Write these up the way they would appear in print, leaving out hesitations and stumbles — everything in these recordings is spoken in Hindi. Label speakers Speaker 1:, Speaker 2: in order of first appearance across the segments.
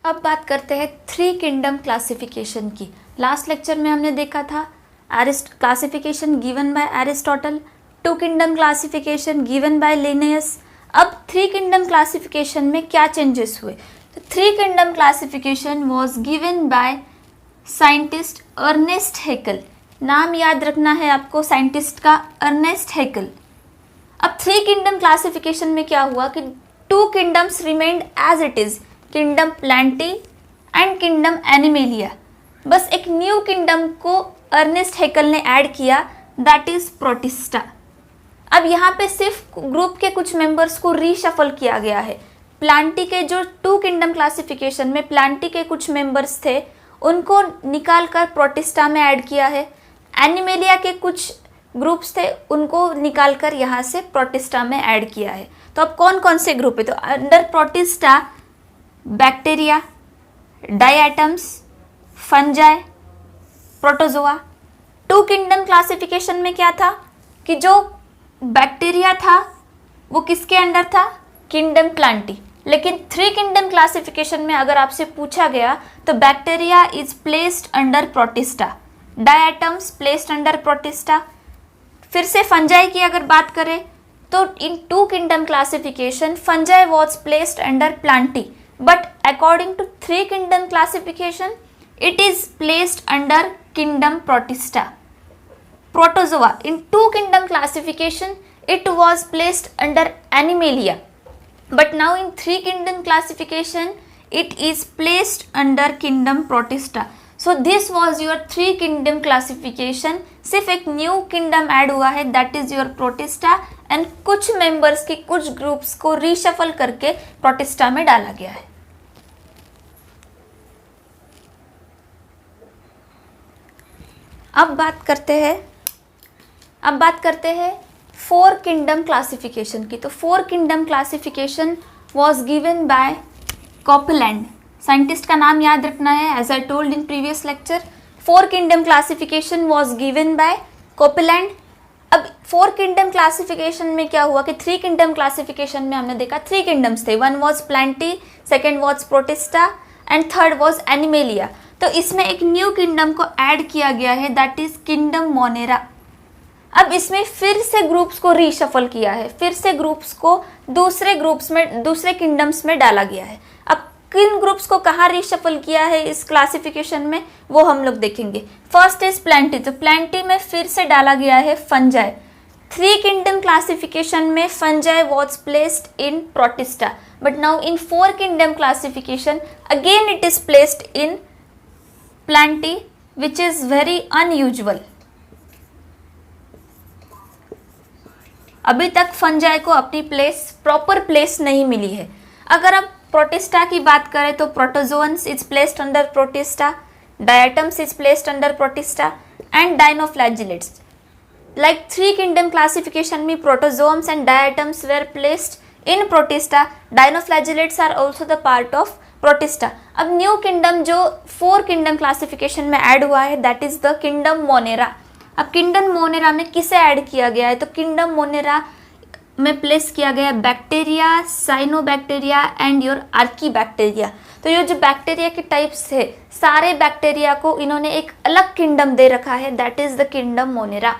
Speaker 1: अब बात करते हैं थ्री किंगडम क्लासिफिकेशन की। लास्ट लेक्चर में हमने देखा था classification given by Aristotle, two kingdom classification given by Linnaeus. अब थ्री किंगडम क्लासिफिकेशन में क्या चेंजेस हुए? तो three kingdom classification was given by scientist Ernst Haeckel. नाम याद रखना है आपको साइंटिस्ट का, अर्नेस्ट हैकेल। अब थ्री किंगडम क्लासिफिकेशन में क्या हुआ कि two kingdoms remained as it is, kingdom Plantae and kingdom animalia. बस एक न्यू किंगडम को अर्नेस्ट हैकेल ने ऐड किया, दैट इज प्रोटिस्टा। अब यहाँ पे सिर्फ ग्रुप के कुछ मेंबर्स को रीशफल किया गया है। प्लांटी के जो टू किंगडम क्लासिफिकेशन में प्लांटी के कुछ मेंबर्स थे उनको निकाल कर प्रोटिस्टा में ऐड किया है। एनिमेलिया के कुछ ग्रुप्स थे उनको निकाल कर यहाँ से प्रोटिस्टा में ऐड किया है। तो अब कौन कौन से ग्रुप है? तो under Protista bacteria, diatoms, fungi, protozoa. Two kingdom classification में क्या था कि जो बैक्टीरिया था वो किसके अंडर था? Kingdom Plantae. लेकिन थ्री किंगडम क्लासिफिकेशन में अगर आपसे पूछा गया तो bacteria is placed under Protista, diatoms placed under Protista. फिर से फंजाई की अगर बात करें तो in two kingdom classification fungi was placed under Plantae, but according to three kingdom classification it is placed under kingdom protista. Protozoa in two kingdom classification it was placed under animalia, but now in three kingdom classification it is placed under kingdom protista. So this was your three kingdom classification. सिर्फ एक न्यू किंगडम ऐड हुआ है, that is your protista, and कुछ मेंबर्स के कुछ ग्रुप्स को रीशफल करके प्रोटिस्टा में डाला गया है। अब बात करते हैं फोर किंगडम क्लासिफिकेशन की। तो four kingdom classification was given by Copeland. Scientist का नाम याद रखना है, as I told in previous lecture. Four kingdom classification was given by Copeland. अब फोर किंगडम क्लासिफिकेशन में क्या हुआ कि थ्री किंगडम क्लासिफिकेशन में हमने देखा थ्री किंगडम्स थे, one was Plantae, second was protista and third was animalia. तो इसमें एक न्यू किंगडम को ऐड किया गया है, दैट इज किंगडम मोनेरा। अब इसमें फिर से ग्रुप्स को रीशफल किया है, फिर से ग्रुप्स को दूसरे किंगडम्स में डाला गया है। अब किन ग्रुप्स को कहाँ रीशफल किया है इस क्लासिफिकेशन में वो हम लोग देखेंगे। First is Plantae. तो प्लांटी में फिर से डाला गया है फंजाई। थ्री किंगडम क्लासिफिकेशन में fungi was placed in protista, but now in four kingdom classification again it is placed in Plantae, which is very unusual. अभी तक फंजाई को अपनी प्रॉपर प्लेस नहीं मिली है। अगर आप प्रोटिस्टा की बात करें तो protozoans is placed under Protista, diatoms is placed under Protista and dinoflagellates. Like three kingdom classification में protozoans and diatoms were placed in Protista, dinoflagellates are also the part of Protista. अब न्यू किंगडम जो फोर किंगडम क्लासिफिकेशन में ऐड हुआ है that is the kingdom Monera. अब किंगडम मोनेरा में किसे ऐड किया गया है? तो किंगडम मोनेरा में प्लेस किया गया bacteria, cyanobacteria and your archaebacteria. तो ये जो बैक्टीरिया के टाइप्स है सारे बैक्टीरिया को इन्होंने एक अलग किंगडम दे रखा है, that is the kingdom Monera.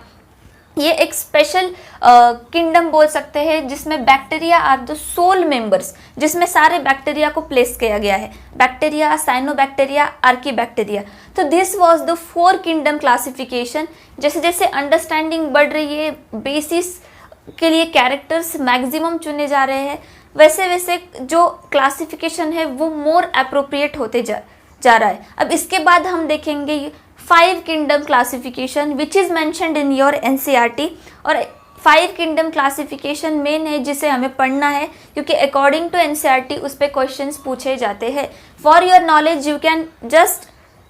Speaker 1: ये एक स्पेशल किंगडम बोल सकते हैं जिसमें bacteria are the sole members, जिसमें सारे बैक्टीरिया को प्लेस किया गया है, बैक्टीरिया, साइनोबैक्टीरिया, आर्कीबैक्टीरिया। तो this was the four kingdom classification. जैसे जैसे अंडरस्टैंडिंग बढ़ रही है, बेसिस के लिए कैरेक्टर्स मैक्सिमम चुने जा रहे हैं, वैसे वैसे जो क्लासिफिकेशन है वो मोर अप्रोप्रिएट होते जा रहा है। अब इसके बाद हम देखेंगे five kingdom classification which is mentioned in your NCERT. और फाइव किंगडम क्लासिफिकेशन मेन है जिसे हमें पढ़ना है क्योंकि अकॉर्डिंग टू एनसीईआरटी उस पर क्वेश्चंस पूछे जाते हैं। For your knowledge you can just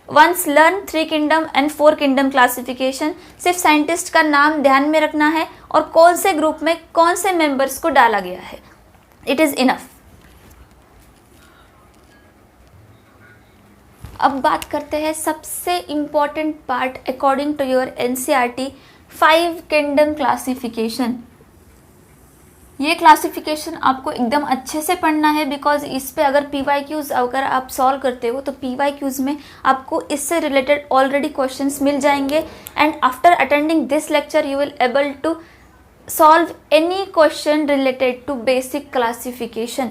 Speaker 1: once learn three kingdom and four kingdom classification. सिर्फ साइंटिस्ट का नाम ध्यान में रखना है और कौन से ग्रुप में कौन से मेंबर्स को डाला गया है, इट इज़ इनफ। अब बात करते हैं सबसे important part according to your NCERT, five kingdom classification. ये क्लासिफिकेशन आपको एकदम अच्छे से पढ़ना है, बिकॉज इस पे अगर PYQs अगर आप सॉल्व करते हो तो PYQs में आपको इससे रिलेटेड ऑलरेडी क्वेश्चंस मिल जाएंगे, and after attending this lecture you will able to solve any question related to basic classification.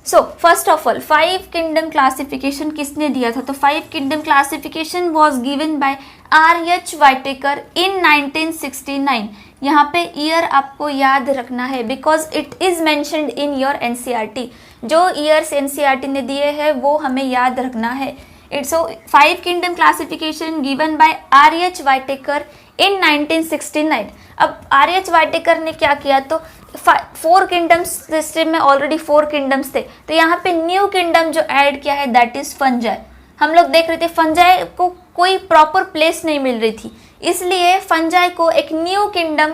Speaker 1: So first of all 5 kingdom classification किसने दिया था? तो 5 kingdom classification was given by R.H. Whittaker in 1969. यहाँ पे ईयर आपको याद रखना है because it is mentioned in your NCERT. जो ईयर्स NCERT ने दिए हैं वो हमें याद रखना है. It's 5 kingdom classification given by R.H. Whittaker in 1969. अब R.H. वाइटेकर ने क्या किया? तो 4 किंगडम्स सिस्टम में ऑलरेडी 4 किंगडम्स थे, तो यहाँ पे न्यू किंगडम जो ऐड किया है दैट इज फंजाई. हम लोग देख रहे थे फंजाई को कोई प्रॉपर प्लेस नहीं मिल रही थी, इसलिए फंजाई को एक न्यू किंगडम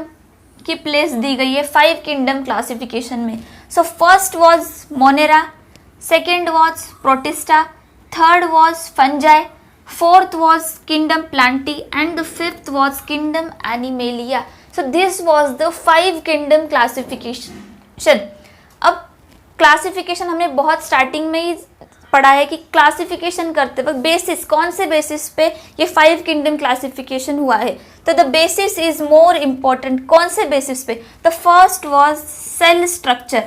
Speaker 1: की प्लेस दी गई है 5 किंगडम क्लासिफिकेशन में. So first was Monera, second was protista, third was fungi, fourth was kingdom plantae, and the fifth was kingdom animalia. So this was the 5 kingdom classification. अब क्लासिफिकेशन हमने बहुत स्टार्टिंग में ही पढ़ा है कि क्लासिफिकेशन करते वक्त बेसिस, कौन से बेसिस पे ये 5 किंगडम क्लासिफिकेशन हुआ है? तो the basis is more important. कौन से बेसिस पे? The first was cell structure.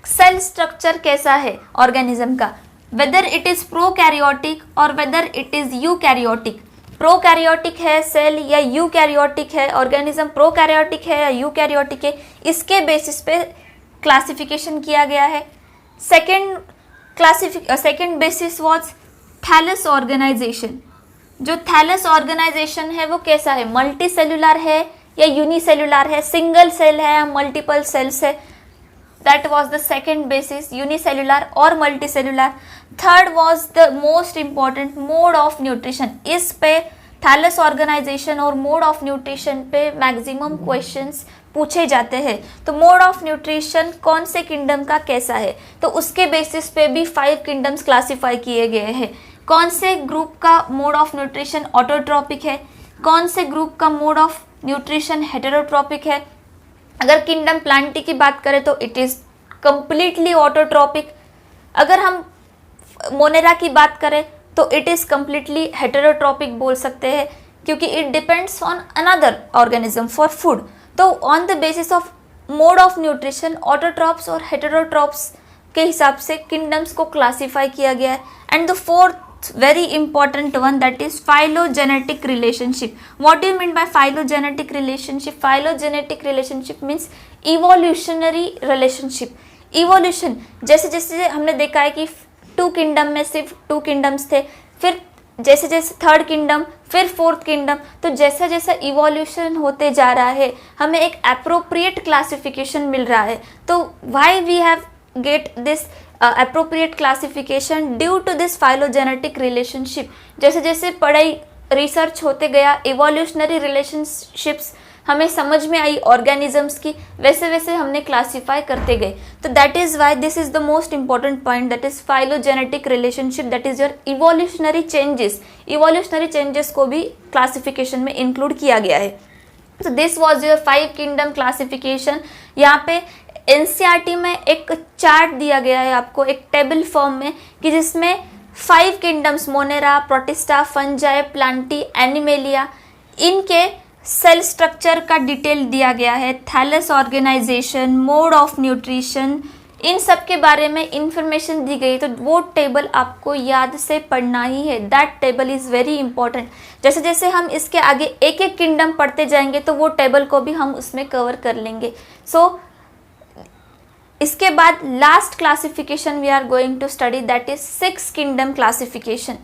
Speaker 1: Cell structure कैसा है ऑर्गेनिज्म का, वेदर इट इज प्रोकैरियोटिक और whether it is eukaryotic. Prokaryotic है सेल या यूकैरियोटिक है ऑर्गेनिज्म, प्रोकैरियोटिक है या यूकैरियोटिक है, इसके बेसिस पे क्लासिफिकेशन किया गया है. Second basis was thallus organization. जो थैलस ऑर्गेनाइजेशन है वो कैसा है? मल्टी सेलुलर है या यूनिसेलुलर है, सिंगल सेल है या मल्टीपल सेल्स है? That was the second basis, unicellular और multicellular. Third was the most important, mode of nutrition. इस पे थैलस ऑर्गेनाइजेशन और मोड ऑफ न्यूट्रिशन पे मैक्सिमम क्वेश्चंस पूछे जाते हैं. तो मोड ऑफ न्यूट्रिशन कौन से किंगडम का कैसा है, तो उसके बेसिस पे भी 5 किंगडम्स क्लासीफाई किए गए हैं. कौन से ग्रुप का मोड ऑफ न्यूट्रिशन ऑटोट्रॉपिक है, कौन से ग्रुप का मोड ऑफ न्यूट्रिशन हेटेरोट्रॉपिक है. अगर किंगडम प्लांटी की बात करें तो इट इज़ कम्प्लीटली ऑटोट्रॉपिक. अगर हम मोनेरा की बात करें तो इट इज़ कम्प्लीटली हेटेरोट्रॉपिक बोल सकते हैं, क्योंकि it depends on another organism for food. तो on the basis of mode of nutrition autotrophs और हेटेरोट्रॉप्स के हिसाब से किंगडम्स को क्लासीफाई किया गया है. And the fourth very important one, that is phylogenetic relationship. What do you mean by phylogenetic relationship? Phylogenetic relationship means evolutionary relationship. Evolution, जैसे जैसे हमने देखा है कि 2 किंगडम में सिर्फ 2 किंगडम्स थे, फिर जैसे जैसे 3rd किंगडम, फिर 4th किंगडम, तो जैसा जैसा इवोल्यूशन होते जा रहा है हमें एक अप्रोप्रिएट क्लासिफिकेशन मिल रहा है. तो why we have get this appropriate classification due to this phylogenetic relationship. जैसे जैसे पढ़ाई रिसर्च होते गया, evolutionary relationships हमें समझ में आई ऑर्गेनिजम्स की, वैसे वैसे हमने क्लासीफाई करते गए. तो that is why this is the most important point, that is phylogenetic relationship, that is your evolutionary changes. Evolutionary changes को भी क्लासिफिकेशन में इंक्लूड किया गया है. तो this was your 5 kingdom classification. यहाँ पे NCERT में एक चार्ट दिया गया है आपको एक टेबल फॉर्म में, कि जिसमें 5 kingdoms Monera, Protista, fungi, Plantae, Animalia, इनके सेल स्ट्रक्चर का डिटेल दिया गया है, thallus organisation, mode of nutrition, इन सब के बारे में इंफॉर्मेशन दी गई. तो वो टेबल आपको याद से पढ़ना ही है. That table is very important. जैसे जैसे हम इसके आगे एक एक किंगडम पढ़ते जाएंगे तो वो टेबल को भी हम उसमें कवर कर लेंगे. सो इसके बाद last classification we are going to study, that is 6 kingdom classification.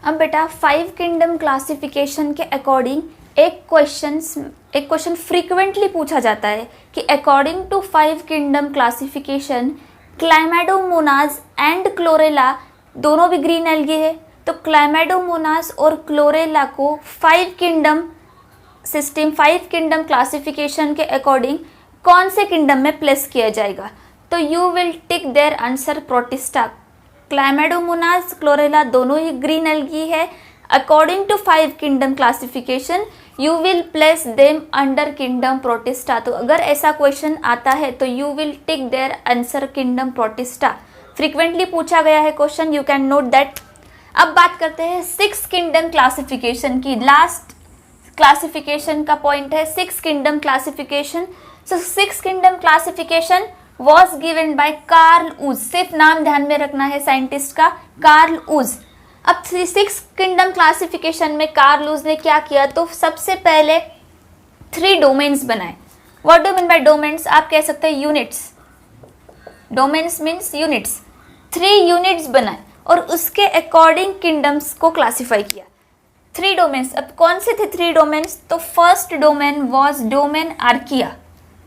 Speaker 1: अब बेटा 5 किंगडम क्लासिफिकेशन के अकॉर्डिंग एक क्वेश्चन फ्रीक्वेंटली पूछा जाता है कि according to 5 kingdom classification Chlamydomonas and Chlorella दोनों भी ग्रीन एल्गी है. तो क्लाइमेडोमोनास और क्लोरेला को 5 किंगडम सिस्टम 5 किंगडम क्लासिफिकेशन के अकॉर्डिंग कौन से किंगडम में प्लेस किया जाएगा? तो you will tick their answer Protista. Chlamydomonas, Chlorella दोनों ही ग्रीन एल्गी है. According to 5 kingdom classification, you will place them under kingdom Protista. तो अगर ऐसा क्वेश्चन आता है तो you will tick their answer kingdom Protista. Frequently पूछा गया है question, you can note that. अब बात करते हैं 6 किंगडम क्लासिफिकेशन की. लास्ट क्लासिफिकेशन का पॉइंट है 6 kingdom classification. So 6 kingdom classification was given by Carl Woese. सिर्फ नाम ध्यान में रखना है साइंटिस्ट का, कार्ल ऊज. अब 6 किंगडम क्लासिफिकेशन में कार्ल ऊज ने क्या किया, तो सबसे पहले 3 डोमेन्स बनाए. What do mean by domains? आप कह सकते हैं units. Domains means units. 3 units बनाए और उसके अकॉर्डिंग किंगडम्स को क्लासिफाई किया. 3 डोमेन्स. अब कौन से थे 3 डोमेन्स? तो first domain was domain Archaea,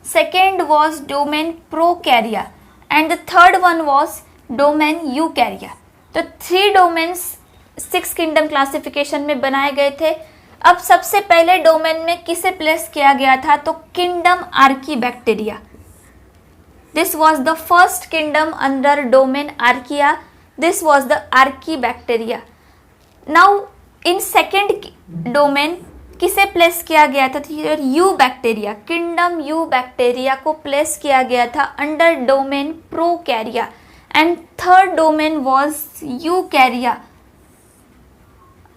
Speaker 1: second was domain Prokarya and the third one was domain Eukarya. तो 3 डोमेन्स 6 किंगडम क्लासिफिकेशन में बनाए गए थे. अब सबसे पहले डोमेन में किसे प्लेस किया गया था, तो kingdom archaebacteria. This was the first kingdom under domain Archaea. This was the Archaebacteria. Now in second domain किसे प्लेस किया गया था, यूबैक्टीरिया. किंगडम यूबैक्टीरिया को प्लेस किया गया था under domain Prokarya. And third domain was Eukarya,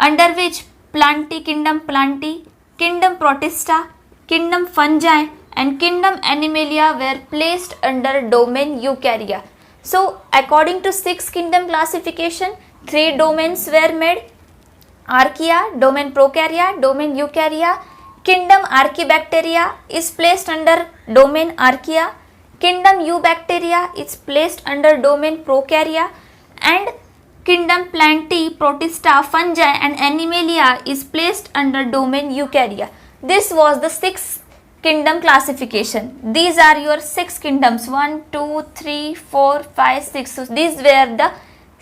Speaker 1: under which Plantae, kingdom Plantae, kingdom Protista, kingdom fungi and kingdom animalia were placed under domain eukarya. So according to 6 kingdom classification, 3 domains were made: archaea, domain prokarya, domain eukarya. Kingdom archaebacteria is placed under domain archaea. Kingdom eubacteria is placed under domain prokarya, and kingdom plantae, protista, fungi and animalia is placed under domain eukarya. This was the 6 kingdom classification. These are your 6 kingdoms: 1, 2, 3, 4, 5, 6. So these were the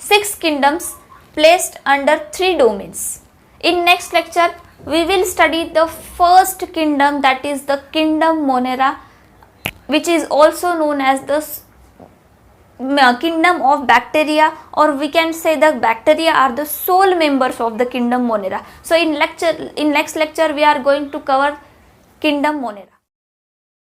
Speaker 1: 6 kingdoms placed under 3 domains. In next lecture we will study the first kingdom, that is the kingdom Monera, which is also known as the kingdom of bacteria, or we can say the bacteria are the sole members of the kingdom Monera. So in next lecture we are going to cover kingdom Monera.